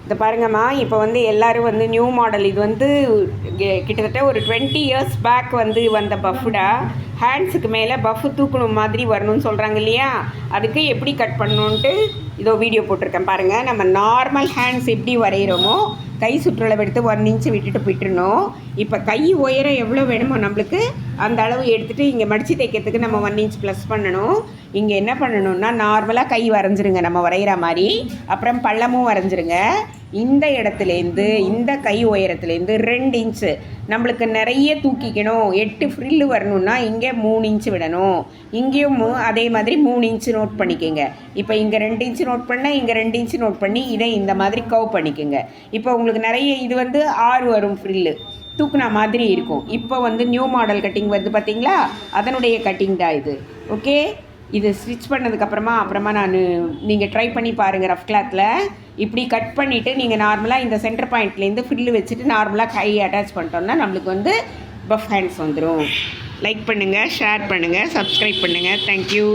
இதை பாருங்கம்மா, இப்போ வந்து எல்லோரும் வந்து நியூ மாடல், இது வந்து கிட்டத்தட்ட ஒரு 20 இயர்ஸ் பேக் வந்து வந்த பஃப்டா. ஹேண்ட்ஸுக்கு மேலே பஃப் தூக்கணும் மாதிரி வரணும்னு சொல்கிறாங்க இல்லையா, அதுக்கு எப்படி கட் பண்ணணுன்ட்டு இதோ வீடியோ போட்டிருக்கேன் பாருங்கள். நம்ம நார்மல் ஹேண்ட்ஸ் எப்படி வரைகிறோமோ கை சுற்றளவு எடுத்து 1 இன்ச்சு விட்டுட்டு போய்ட்டுருணும். இப்போ கை உயரம் எவ்வளோ வேணுமோ நம்மளுக்கு அந்த அளவு எடுத்துகிட்டு இங்கே மடித்து தைக்கிறதுக்கு நம்ம 1 இன்ச் ப்ளஸ் பண்ணணும். இங்கே என்ன பண்ணணும்னா நார்மலாக கை வரைஞ்சிருங்க நம்ம வரைகிற மாதிரி, அப்புறம் பள்ளமும் வரைஞ்சிருங்க. இந்த இடத்துலேருந்து இந்த கை உயரத்துலேருந்து 2 இன்ச்சு நம்மளுக்கு நிறைய தூக்கிக்கணும். 8 ஃப்ரில்லு வரணுன்னா இங்கே 3 இன்ச்சு விடணும். இங்கேயும் அதே மாதிரி 3 இன்ச்சு நோட் பண்ணிக்கோங்க. இப்போ இங்கே 2 இன்ச்சு நோட் பண்ணால் இங்கே 2 இன்ச்சு நோட் பண்ணி இதை இந்த மாதிரி கவ் பண்ணிக்கோங்க. இப்போ உங்களுக்கு நிறைய இது வந்து 6 வரும் ஃப்ரில்லு தூக்குனா மாதிரி இருக்கும். இப்போ வந்து நியூ மாடல் கட்டிங் வருது பார்த்தீங்களா, அதனுடைய கட்டிங் தான் இது. ஓகே, இது ஸ்டிச் பண்ணதுக்கப்புறமா நீங்கள் ட்ரை பண்ணி பாருங்கள். ரஃப் கிளாத்தில் இப்படி கட் பண்ணிவிட்டு நீங்கள் நார்மலாக இந்த சென்டர் பாயிண்ட்லேருந்து ஃபில்லு வச்சுட்டு நார்மலாக கை அட்டாச் பண்ணிட்டோம்னா நம்மளுக்கு வந்து பஃப் ஹேண்ட்ஸ் வந்துடும். லைக் பண்ணுங்கள், ஷேர் பண்ணுங்கள், சப்ஸ்கிரைப் பண்ணுங்கள். தேங்க்யூ.